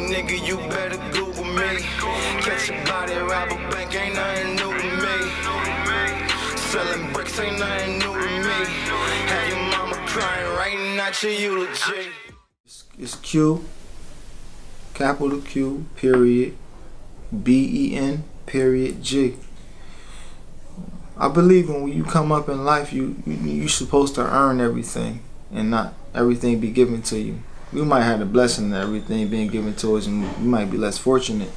Nigga, you better Google me. Catch a body, rob a bank, ain't nothing new to me. Selling bricks ain't nothing new to me. Have your mama crying, writing out your eulogy. It's Q, capital Q, period, B-E-N, period, G. I believe when you come up in life, you're supposed to earn everything and not everything be given to you. We might have the blessing of everything being given to us, and we might be less fortunate.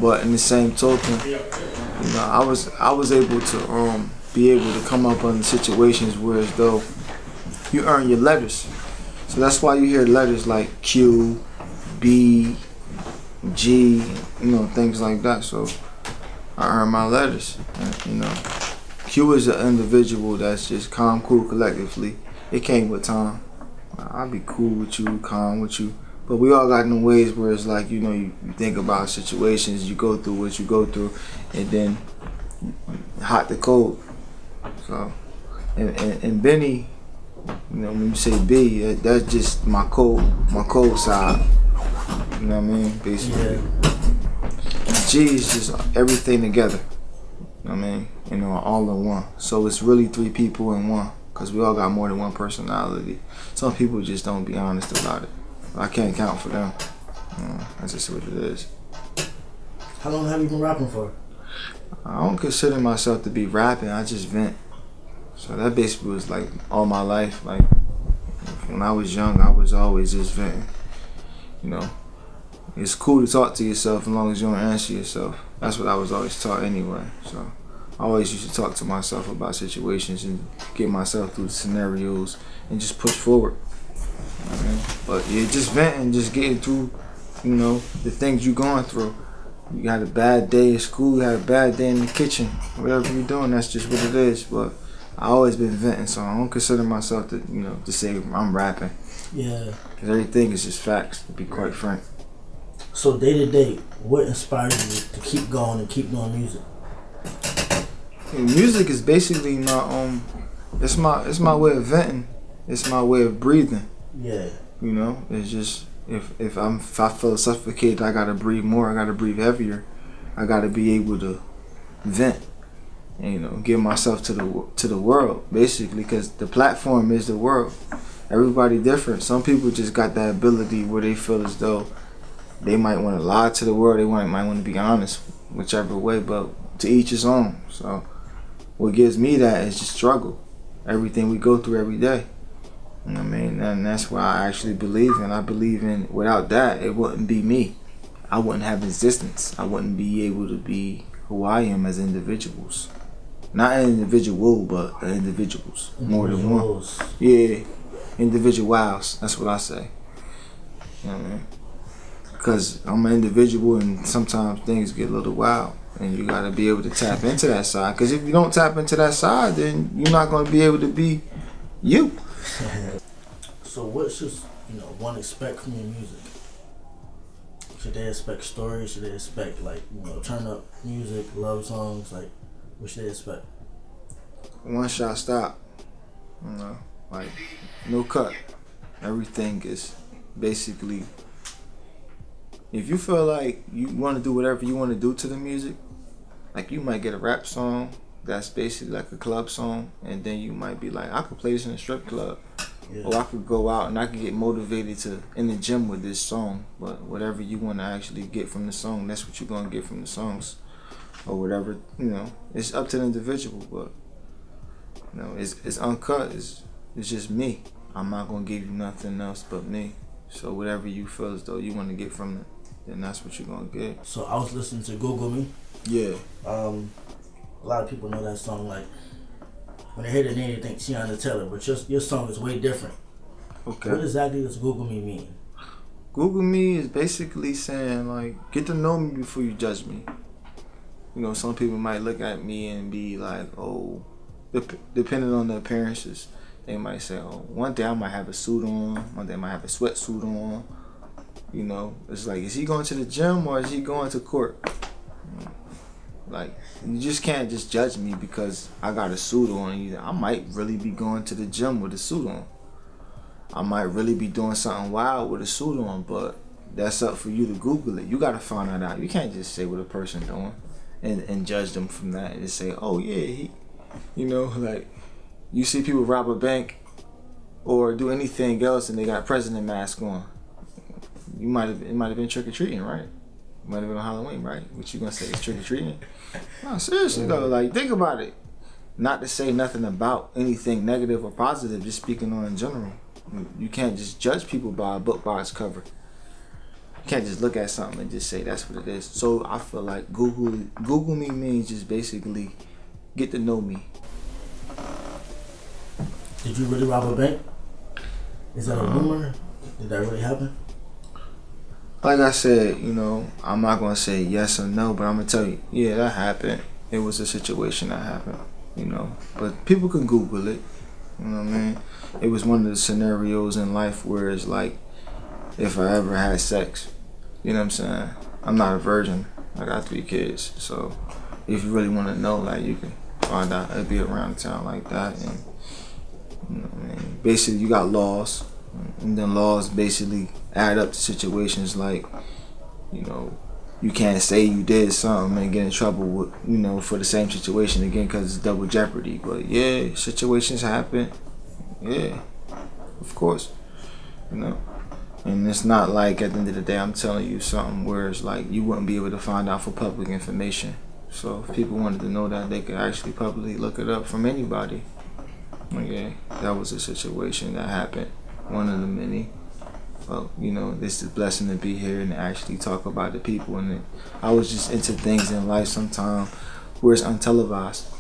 But in the same token, I was able to be able to come up under situations where as though you earn your letters. So that's why you hear letters like Q, B, G, things like that. So I earn my letters. And, Q is an individual that's just calm, cool, collectively. It came with time. I'll be cool with you, calm with you, but we all got them ways where it's like, you think about situations, you go through what you go through, and then hot to cold. So, and Benny, when you say B, that's just my cold side. You know what I mean? Basically. Yeah. G is just everything together. You know what I mean? All in one. So it's really three people in one. Because we all got more than one personality. Some people just don't be honest about it. I can't count for them. That's just what it is. How long have you been rapping for? I don't consider myself to be rapping. I just vent. So that basically was like all my life. Like when I was young, I was always just venting. It's cool to talk to yourself as long as you don't answer yourself. That's what I was always taught anyway. So I always used to talk to myself about situations and get myself through scenarios and just push forward. But yeah, just venting, just getting through, the things you're going through. You got a bad day at school, you had a bad day in the kitchen, whatever you're doing, that's just what it is. But I always been venting, so I don't consider myself to say I'm rapping. Yeah. Because everything is just facts, to be quite frank. So day to day, what inspired you to keep going and keep doing music? Music is basically my it's my way of venting. It's my way of breathing. Yeah. It's just if I feel suffocated, I gotta breathe more. I gotta breathe heavier. I gotta be able to vent. And, give myself to the world basically, because the platform is the world. Everybody different. Some people just got that ability where they feel as though they might want to lie to the world. They might want to be honest, whichever way. But to each his own. So what gives me that is just struggle. Everything we go through every day. You know what I mean? And that's why I actually believe in. I believe in, without that, it wouldn't be me. I wouldn't have existence. I wouldn't be able to be who I am as individuals. Not an individual, but individuals. More than one. Yeah. Individuals. That's what I say. You know what I mean? Because I'm an individual and sometimes things get a little wild. And you gotta be able to tap into that side. Because if you don't tap into that side, then you're not gonna be able to be you. So what should one expect from your music? Should they expect stories? Should they expect turn up music, love songs? What should they expect? One shot stop. No cut. Everything is basically. If you feel like you want to do whatever you want to do to the music, like you might get a rap song that's basically like a club song, and then you might be like, I could play this in a strip club. Yeah. Or I could go out and I could get motivated in the gym with this song. But whatever you want to actually get from the song, that's what you're going to get from the songs. Or whatever, it's up to the individual. But, it's uncut. It's just me. I'm not going to give you nothing else but me. So whatever you feel as though you want to get from it, then that's what you're going to get. So I was listening to Google Me. Yeah. A lot of people know that song. When they hear the name, they think Tiana Taylor, but your song is way different. Okay. What exactly does Google Me mean? Google Me is basically saying, get to know me before you judge me. Some people might look at me and be like, oh, depending on the appearances, They might say, oh, one day I might have a suit on, one day I might have a sweatsuit on. You know, it's like, is he going to the gym or is he going to court? Like, you just can't just judge me because I got a suit on. Either I might really be going to the gym with a suit on. I might really be doing something wild with a suit on, but that's up for you to Google it. You got to find that out. You can't just say what a person doing and judge them from that and just say, oh yeah, he, you know, like, you see people rob a bank or do anything else and they got a president mask on. It might have been trick or treating, right? It might have been on Halloween, right? What you gonna say is trick or treating? No, seriously though, like, think about it. Not to say nothing about anything negative or positive, just speaking on in general. You can't just judge people by a book by its cover. You can't just look at something and just say that's what it is. So I feel like Google me means just basically get to know me. Did you really rob a bank? Is that a rumor? Did that really happen? Like I said, you know, I'm not gonna say yes or no, but I'm gonna tell you, yeah, that happened. It was a situation that happened, you know. But people can Google it. You know what I mean? It was one of the scenarios in life where it's like, if I ever had sex, you know what I'm saying? I'm not a virgin. I got 3 kids. So if you really want to know, like, you can find out. It'll be around town like that. And, you know what I mean? Basically, you got laws. And then laws basically add up to situations like, you know, you can't say you did something and get in trouble with, you know, for the same situation again because it's double jeopardy. But yeah, situations happen. Yeah, of course, you know. And it's not like at the end of the day I'm telling you something where it's like you wouldn't be able to find out for public information. So if people wanted to know that, they could actually publicly look it up from anybody. Okay, that was a situation that happened. One of the many. Well, you know, this is a blessing to be here and actually talk about the people. And I was just into things in life sometimes where it's untelevised.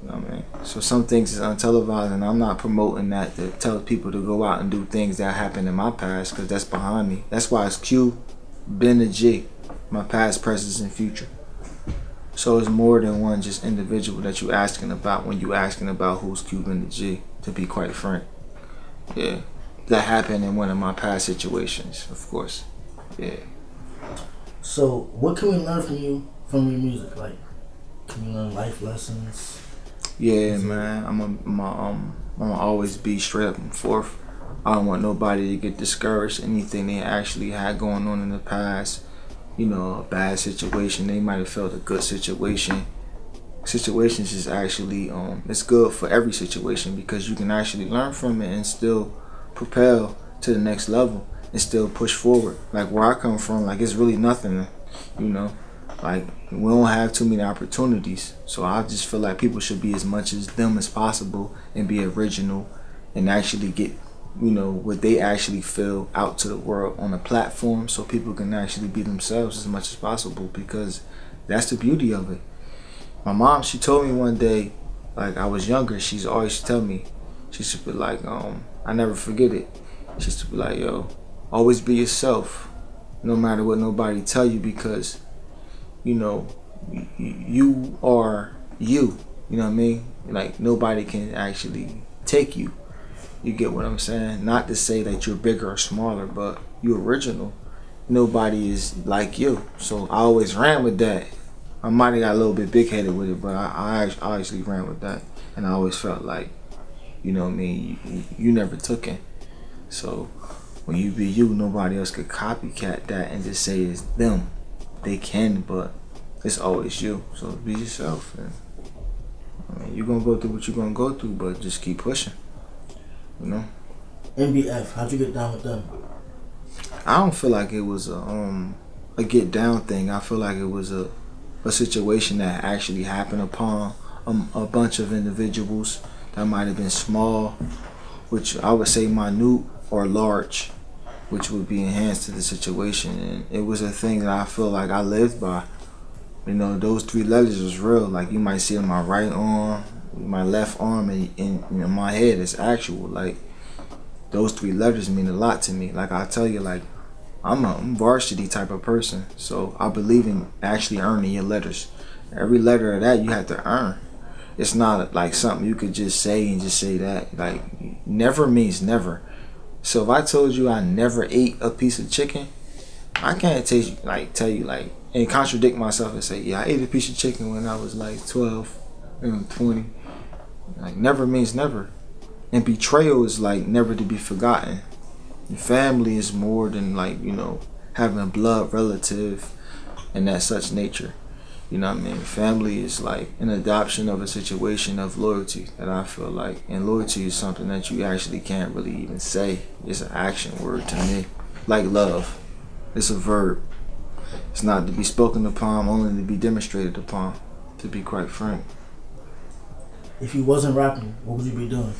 You know what I mean? So some things is untelevised, and I'm not promoting that to tell people to go out and do things that happened in my past, because that's behind me. That's why it's Q, Ben and G, my past, present, and future. So it's more than one just individual that you asking about when you asking about who's Q, Ben, and G, to be quite frank. Yeah. That happened in one of my past situations, of course. Yeah. So, what can we learn from you, from your music? Like, can we learn life lessons? Yeah, man. I'm always be straight up and forth. I don't want nobody to get discouraged. Anything they actually had going on in the past, you know, a bad situation. They might have felt a good situation. Situations is actually it's good for every situation because you can actually learn from it and still propel to the next level and still push forward. Like where I come from, like it's really nothing, you know. Like we don't have too many opportunities, so I just feel like people should be as much as them as possible and be original and actually get, you know, what they actually feel out to the world on a platform, so people can actually be themselves as much as possible, because that's the beauty of it. My mom, she told me one day, like I was younger, she's always tell me, she used to be like, I never forget it. She used to be like, yo, always be yourself, no matter what nobody tell you, because, you know, you are you. You know what I mean? Like nobody can actually take you. You get what I'm saying? Not to say that you're bigger or smaller, but you're original. Nobody is like you. So I always ran with that. I might have got a little bit big-headed with it, but I actually ran with that. And I always felt like, you know what I mean, you never took it. So when you be you, nobody else could copycat that and just say it's them. They can, but it's always you. So be yourself. And, I mean, you're going to go through what you're going to go through, but just keep pushing. You know? NBF, how'd you get down with them? I don't feel like it was a get down thing. I feel like it was a situation that actually happened upon a bunch of individuals that might have been small, which I would say minute, or large, which would be enhanced to the situation. And it was a thing that I feel like I lived by. You know, those 3 letters was real. Like you might see it on my right arm, my left arm, and in my head it's actual. Like those 3 letters mean a lot to me. Like I tell you, like I'm a varsity type of person, so I believe in actually earning your letters. Every letter of that you have to earn. it's not like something you could just say and just say that. Like, never means never. So if I told you I never ate a piece of chicken, I can't tell you and contradict myself and say, yeah, I ate a piece of chicken when I was like 12, 20. Like, never means never. And betrayal is like never to be forgotten. And family is more than like, having a blood relative and that such nature. You know what I mean? Family is like an adoption of a situation of loyalty that I feel like. And loyalty is something that you actually can't really even say. It's an action word to me. Like love. It's a verb. It's not to be spoken upon, only to be demonstrated upon, to be quite frank. If you wasn't rapping, what would you be doing?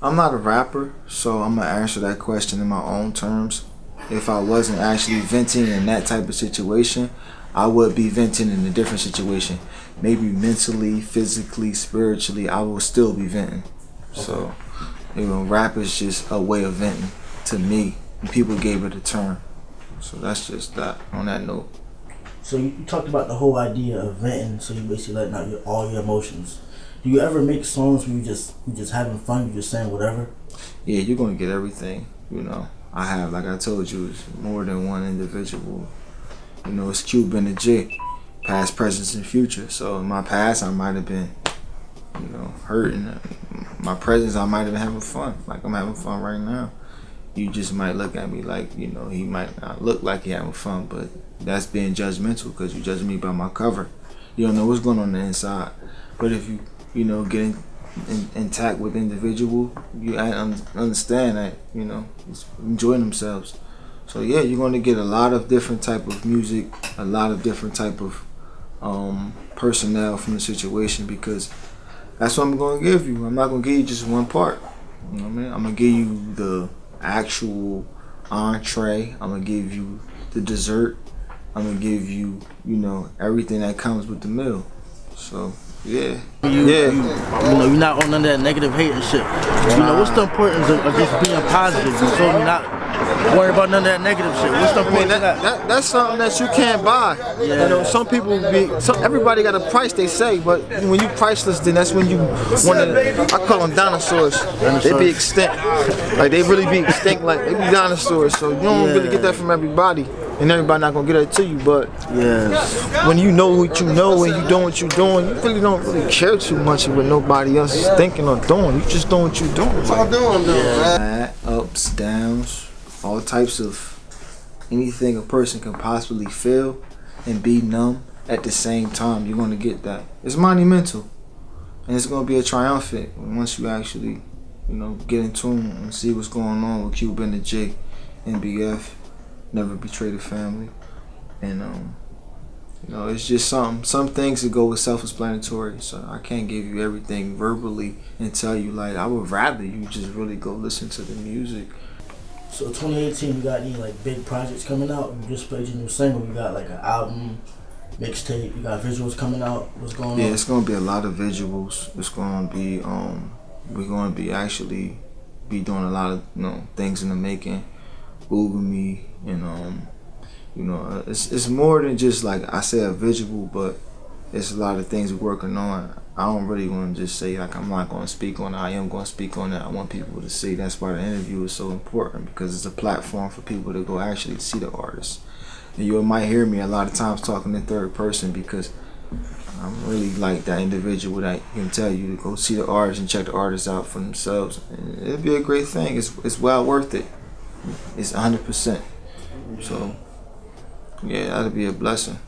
I'm not a rapper, so I'm going to answer that question in my own terms. If I wasn't actually venting in that type of situation, I would be venting in a different situation. Maybe mentally, physically, spiritually, I will still be venting. Okay. So, rap is just a way of venting to me. And people gave it a term. So that's just that, on that note. So you talked about the whole idea of venting, so you basically letting out all your emotions. Do you ever make songs where you just having fun, you just saying whatever? Yeah, you're going to get everything, I have, like I told you, it's more than one individual. It's Cube and the J, past, present, and future. So in my past, I might have been, hurting. My presence, I might have been having fun, like I'm having fun right now. You just might look at me like, he might not look like he having fun, but that's being judgmental because you judge me by my cover. You don't know what's going on the inside. But if you, get intact with individual, you understand that, enjoying themselves. So yeah, you're going to get a lot of different type of music, a lot of different type of personnel from the situation, because that's what I'm going to give you. I'm not going to give you just one part. You know what I mean? I'm going to give you the actual entree. I'm going to give you the dessert. I'm going to give you, everything that comes with the meal. So yeah. You're not on none of that negative hate and shit. What's the importance of just being positive? You feel me? Not worry about none of that negative shit. What's the importance of that? That's something that you can't buy. Yeah. Some people everybody got a price, they say, but when you priceless, then that's when you want to. I call them dinosaurs. They be extinct. Like they really be extinct. Like they be dinosaurs. So you don't really get that from everybody. And everybody not gonna get that to you, but when you know what you know and you doing what you're doing, you really don't really care too much of what nobody else is thinking or doing. You just doing what you're doing. That's all I'm doing, man. Ups, downs, all types of anything a person can possibly feel and be numb at the same time. You're gonna get that. It's monumental, and it's gonna be a triumphant once you actually, get in tune and see what's going on with Cube and the J, NBF. Never betray the family, and it's just some things that go with self-explanatory. So I can't give you everything verbally and tell you, like, I would rather you just really go listen to the music. So 2018, you got any like big projects coming out? You just played your new single. You got like an album, mixtape. You got visuals coming out. What's going on? Yeah, it's gonna be a lot of visuals. It's gonna be we're gonna be actually be doing a lot of things in the making. Google me, and it's more than just like I said a visual, but it's a lot of things we're working on. I don't really want to just say like I'm not going to speak on it. I am going to speak on it. I want people to see. That's why the interview is so important, because it's a platform for people to go actually see the artist. And you might hear me a lot of times talking in third person because I'm really like that individual that can tell you to go see the artist and check the artist out for themselves. And it'll be a great thing. It's well worth it. It's 100%. So yeah, that'll be a blessing.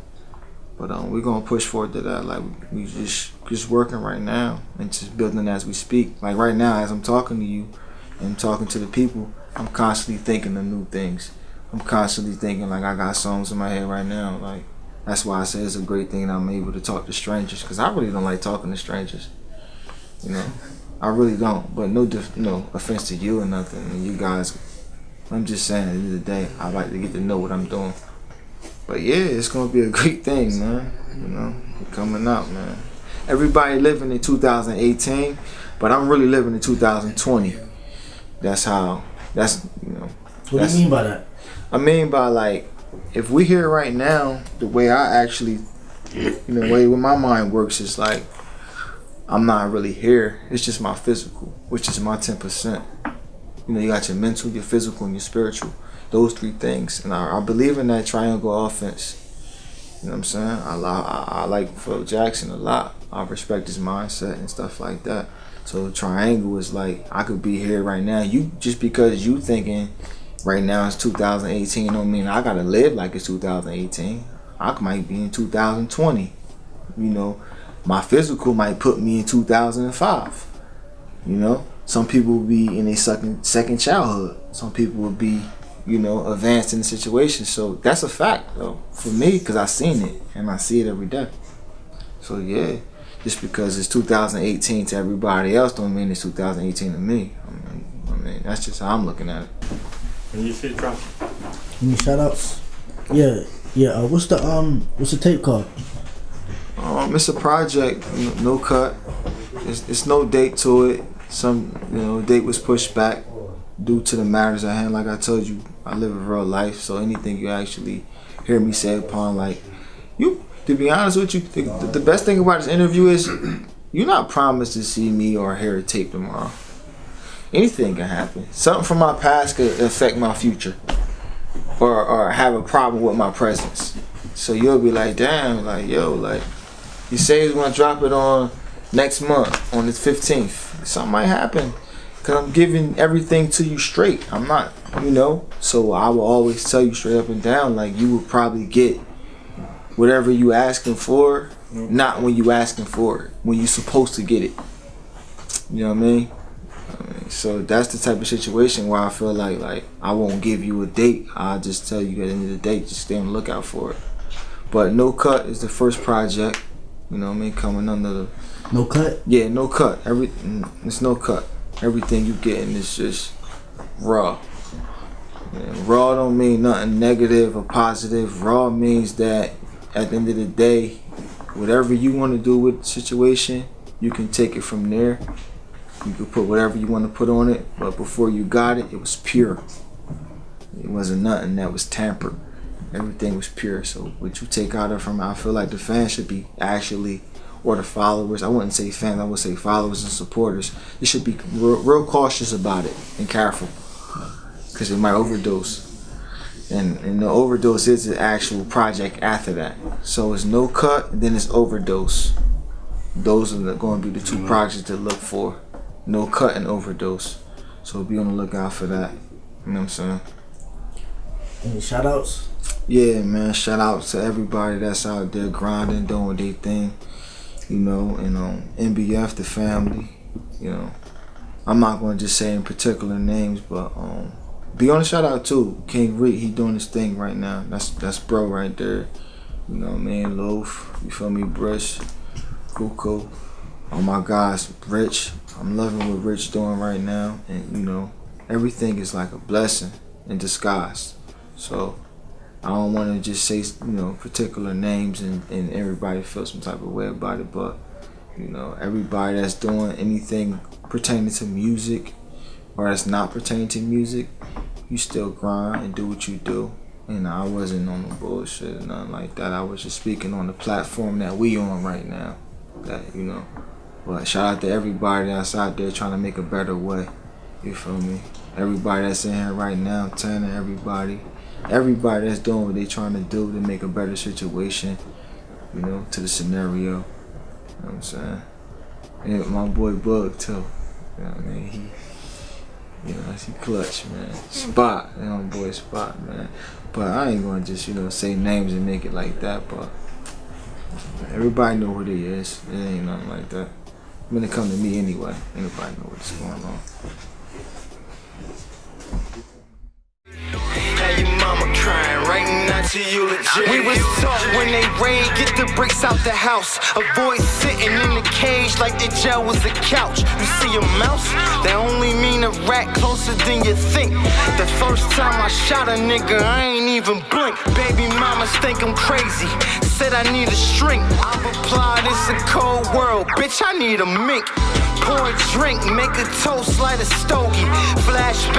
But we're gonna push forward to that. Like we just working right now and just building as we speak. Like right now, as I'm talking to you and talking to the people, I'm constantly thinking of new things. I'm constantly thinking like I got songs in my head right now. Like that's why I say it's a great thing that I'm able to talk to strangers, because I really don't like talking to strangers. I really don't. But no offense to you or nothing. And you guys. I'm just saying, at the end of the day, I like to get to know what I'm doing. But yeah, it's gonna be a great thing, man. Coming out, man. Everybody living in 2018, but I'm really living in 2020. What do you mean by that? I mean by like, if we here right now, the way I actually You know, the way my mind works is like I'm not really here. It's just my physical, which is my 10%. You know, you got your mental, your physical, and your spiritual. Those three things. And I believe in that triangle offense. You know what I'm saying? I like Phil Jackson a lot. I respect his mindset and stuff like that. So triangle is like, I could be here right now. You just because you thinking right now it's 2018 don't mean I gotta live like it's 2018. I might be in 2020. You know, my physical might put me in 2005. You know, some people will be in a second childhood. Some people will be, you know, advanced in the situation. So that's a fact though for me, because I seen it and I see it every day. So yeah, just because it's 2018 to everybody else don't mean it's 2018 to me. I mean that's just how I'm looking at it. And you shit dropping. Any shoutouts? Yeah. What's the tape called? It's a project, no cut. It's no date to it. Some, you know, date was pushed back due to the matters at hand. Like I told you, I live a real life, so anything you actually hear me say upon, like, you, to be honest with you, the best thing about this interview is you're not promised to see me or hear a tape tomorrow. Anything can happen. Something from my past could affect my future, or have a problem with my presence. So you'll be like, damn, like, yo, like, you say he's gonna drop it on next month, on the 15th. Something might happen, because I'm giving everything to you straight. I'm not, you know, so I will always tell you straight up and down, like, you will probably get whatever you asking for, not when you asking for it, when you supposed to get it. You know what I mean? So that's the type of situation where I feel like I won't give you a date. I'll just tell you at the end of the day, just stay on the lookout for it. But No Cut is the first project, you know what I mean, coming under the... No cut? Yeah, no cut. It's no cut. Everything you getting is just raw. And raw don't mean nothing negative or positive. Raw means that at the end of the day, whatever you want to do with the situation, you can take it from there. You can put whatever you want to put on it, but before you got it, it was pure. It wasn't nothing that was tampered. Everything was pure. So what you take out of from it, I feel like the fans should be actually, or the followers, I wouldn't say fans, I would say followers and supporters, they should be real cautious about it and careful, because they might overdose. And the overdose is the actual project after that. So it's No Cut, and then it's Overdose. Those are going to be the two projects to look for. No Cut and Overdose. So be on the lookout for that. You know what I'm saying? Any shout outs? Yeah, man. Shout out to everybody that's out there grinding, doing their thing. You know, and NBF, the family. You know, I'm not going to just say in particular names, but be on the shout out too. King Rick, he doing his thing right now. That's bro right there. You know what I mean? Loaf, you feel me? Brush, Cool. Oh my gosh, Rich. I'm loving what Rich doing right now, and you know, everything is like a blessing in disguise. So I don't want to just say, you know, particular names and everybody feel some type of way about it, but you know, everybody that's doing anything pertaining to music or that's not pertaining to music, you still grind and do what you do. And I wasn't on no bullshit or nothing like that. I was just speaking on the platform that we on right now. That, you know. But shout out to everybody that's out there trying to make a better way. You feel me? Everybody that's in here right now, telling everybody that's doing what they trying to do to make a better situation, you know, to the scenario. You know what I'm saying? And my boy Bug too. You know what I mean? He clutch, man. Spot, you know, boy Spot, man. But I ain't gonna just, you know, say names and make it like that, but everybody know who he is. It ain't nothing like that. When it come to me anyway, anybody know what's going on. Hey, your mama crying right now to you legit. We was taught when they raid, get the bricks out the house. Avoid sitting in the cage like the jail was a couch. You see a mouse? That only mean a rat closer than you think. The first time I shot a nigga, I ain't even blink. Baby mamas think I'm crazy. Said I need a shrink. I replied, it's a cold world. Bitch, I need a mink. Pour a drink, make a toast, light a stogie. Flashback.